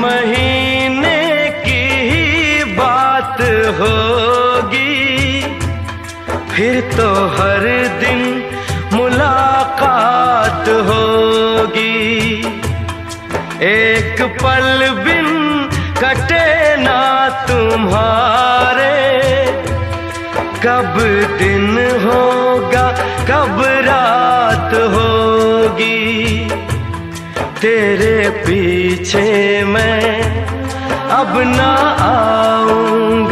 महीने की ही बात होगी, फिर तो हर दिन मुलाकात होगी। एक पल बिन कटे ना तुम्हारे, कब दिन होगा कब रात होगी। तेरे पीछे मैं अब ना आऊंगा,